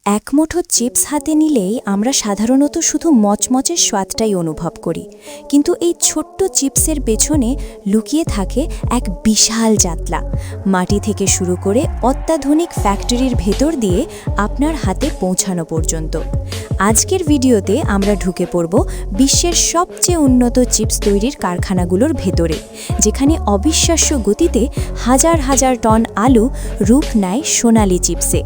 এক মুঠো চিপস হাতে নিলেই আমরা সাধারণত শুধু মচমচের স্বাদটাই অনুভব করি, কিন্তু এই ছোট্ট চিপসের পেছনে লুকিয়ে থাকে এক বিশাল যাত্রা। মাটি থেকে শুরু করে অত্যাধুনিক ফ্যাক্টরির ভেতর দিয়ে আপনার হাতে পৌঁছানো পর্যন্ত। আজকের ভিডিওতে আমরা ঢুকে পড়ব বিশ্বের সবচেয়ে উন্নত চিপস তৈরির কারখানাগুলোর ভেতরে, যেখানে অবিশ্বাস্য গতিতে হাজার হাজার টন আলু রূপ নেয় সোনালি চিপসে।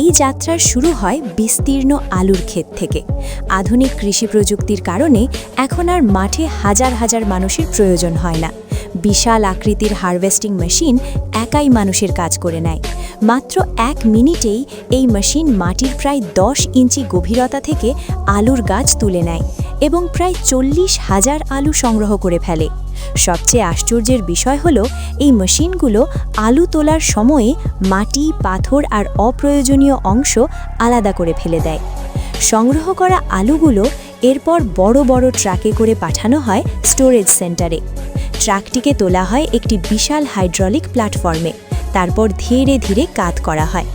এই যাত্রার শুরু হয় বিস্তীর্ণ আলুর ক্ষেত থেকে। আধুনিক কৃষি প্রযুক্তির কারণে এখন আর মাঠে হাজার হাজার মানুষের প্রয়োজন হয় না। বিশাল আকৃতির হারভেস্টিং মেশিন একাই মানুষের কাজ করে নেয়। মাত্র 1 মিনিটেই এই মেশিন মাটির প্রায় 10 ইঞ্চি গভীরতা থেকে আলুর গাছ তুলে নেয় এবং প্রায় 40,000 আলু সংগ্রহ করে ফেলে। সবচেয়ে আশ্চর্যের বিষয় হলো, এই মেশিনগুলো আলু তোলার সময়ে মাটি, পাথর আর অপ্রয়োজনীয় অংশ আলাদা করে ফেলে দেয়। সংগ্রহ করা আলুগুলো এরপর বড় বড় ট্রাকে করে পাঠানো হয় স্টোরেজ সেন্টারে। ট্রাকটিকে তোলা হয় একটি বিশাল হাইড্রোলিক প্ল্যাটফর্মে, তারপর ধীরে ধীরে কাত করা হয়।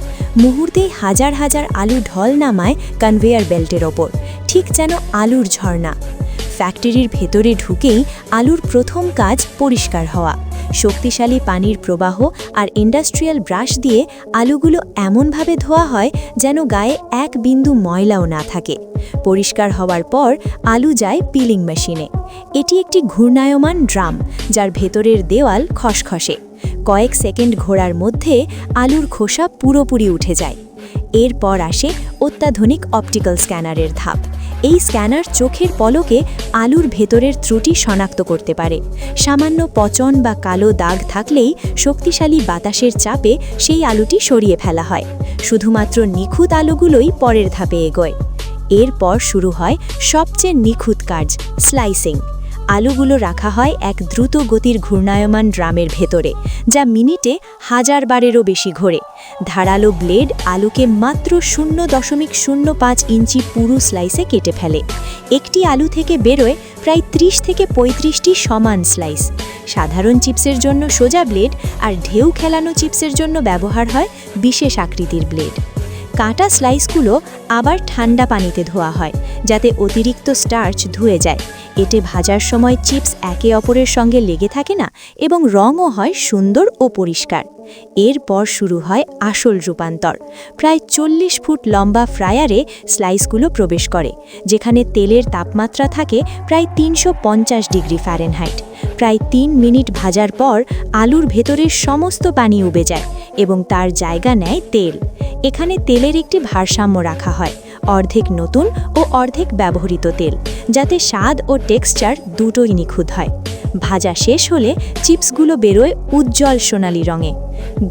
মুহূর্তেই হাজার হাজার আলু ঢল নামায় কনভেয়ার বেল্টের ওপর, ঠিক যেন আলুর ঝর্ণা। ফ্যাক্টরির ভেতরে ঢুকেই আলুর প্রথম কাজ পরিষ্কার হওয়া। শক্তিশালী পানির প্রবাহ আর ইন্ডাস্ট্রিয়াল ব্রাশ দিয়ে আলুগুলো এমনভাবে ধোয়া হয় যেন গায়ে এক বিন্দু ময়লাও না থাকে। পরিষ্কার হওয়ার পর আলু যায় পিলিং মেশিনে। এটি একটি ঘূর্ণায়মান ড্রাম, যার ভেতরের দেওয়াল খসখসে। কয়েক সেকেন্ড ঘোরার মধ্যে আলুর খোসা পুরোপুরি উঠে যায়। এরপর আসে অত্যাধুনিক অপটিক্যাল স্ক্যানারের ধাপ। এই স্ক্যানার চোখের পলকে আলুর ভেতরের ত্রুটি শনাক্ত করতে পারে। সামান্য পচন বা কালো দাগ থাকলেই শক্তিশালী বাতাসের চাপে সেই আলুটি সরিয়ে ফেলা হয়। শুধুমাত্র নিখুঁত আলুগুলোই পরের ধাপে এগোয়। এরপর শুরু হয় সবচেয়ে নিখুঁত কাজ, স্লাইসিং। আলুগুলো রাখা হয় এক দ্রুত গতির ঘূর্ণায়মান ড্রামের ভেতরে, যা মিনিটে 1000 বারেরও বেশি ঘোরে। ধারালো ব্লেড আলুকে মাত্র 0.05 ইঞ্চি পুরু স্লাইসে কেটে ফেলে। একটি আলু থেকে বেরোয় প্রায় 30 থেকে 35টি সমান স্লাইস। সাধারণ চিপসের জন্য সোজা ব্লেড আর ঢেউ খেলানো চিপসের জন্য ব্যবহার হয় বিশেষ আকৃতির ব্লেড। কাটা স্লাইসগুলো আবার ঠান্ডা পানিতে ধোয়া হয়, যাতে অতিরিক্ত স্টার্চ ধুয়ে যায়। এতে ভাজার সময় চিপস একে অপরের সঙ্গে লেগে থাকে না এবং রঙও হয় সুন্দর ও পরিষ্কার। এরপর শুরু হয় আসল রূপান্তর। প্রায় 40 ফুট লম্বা ফ্রায়ারে স্লাইসগুলো প্রবেশ করে, যেখানে তেলের তাপমাত্রা থাকে প্রায় 350 ডিগ্রি ফ্যারেনহাইট। প্রায় 3 মিনিট ভাজার পর আলুর ভেতরের সমস্ত পানি উবে যায় এবং তার জায়গা নেয় তেল। এখানে তেলের একটি ভারসাম্য রাখা হয়, অর্ধেক নতুন ও অর্ধেক ব্যবহৃত তেল, যাতে স্বাদ ও টেক্সচার দুটোই নিখুঁত হয়। ভাজা শেষ হলে চিপসগুলো বেরোয় উজ্জ্বল সোনালি রঙে।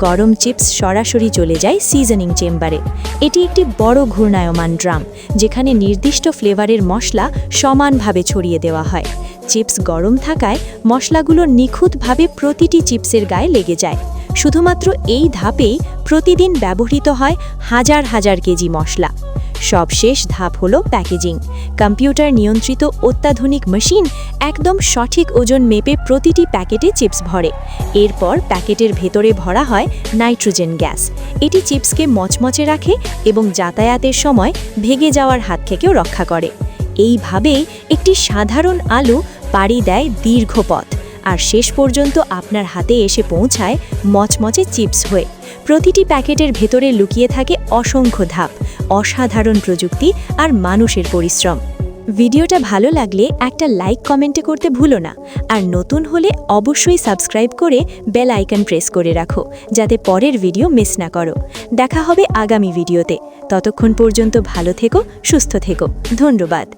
গরম চিপস সরাসরি চলে যায় সিজনিং চেম্বারে। এটি একটি বড় ঘূর্ণায়মান ড্রাম, যেখানে নির্দিষ্ট ফ্লেভারের মশলা সমানভাবে ছড়িয়ে দেওয়া হয়। চিপস গরম থাকায় মশলাগুলো নিখুঁতভাবে প্রতিটি চিপসের গায়ে লেগে যায়। শুধুমাত্র এই ধাপেই প্রতিদিন ব্যবহৃত হয় হাজার হাজার কেজি মশলা। সবশেষ ধাপ হলো প্যাকেজিং। কম্পিউটার নিয়ন্ত্রিত অত্যাধুনিক মেশিন একদম সঠিক ওজন মেপে প্রতিটি প্যাকেটে চিপস ভরে। এরপর প্যাকেটের ভেতরে ভরা হয় নাইট্রোজেন গ্যাস। এটি চিপসকে মচমচে রাখে এবং যাতায়াতের সময় ভেঙে যাওয়ার হাত থেকেও রক্ষা করে। এইভাবেই একটি সাধারণ আলু পাড়ি দেয় দীর্ঘ পথ, আর শেষ পর্যন্ত আপনার হাতে এসে পৌঁছায় মচমচে চিপস হয়ে। প্রতিটি প্যাকেটের ভেতরে লুকিয়ে থাকে অসংখ্য ধাপ, অসাধারণ প্রযুক্তি আর মানুষের পরিশ্রম। ভিডিওটা ভালো লাগলে একটা লাইক কমেন্টে করতে ভুলো না, আর নতুন হলে অবশ্যই সাবস্ক্রাইব করে বেল আইকন প্রেস করে রাখো, যাতে পরের ভিডিও মিস না করো। দেখা হবে আগামী ভিডিওতে। ততক্ষণ পর্যন্ত ভালো থেকো, সুস্থ থেকো। ধন্যবাদ।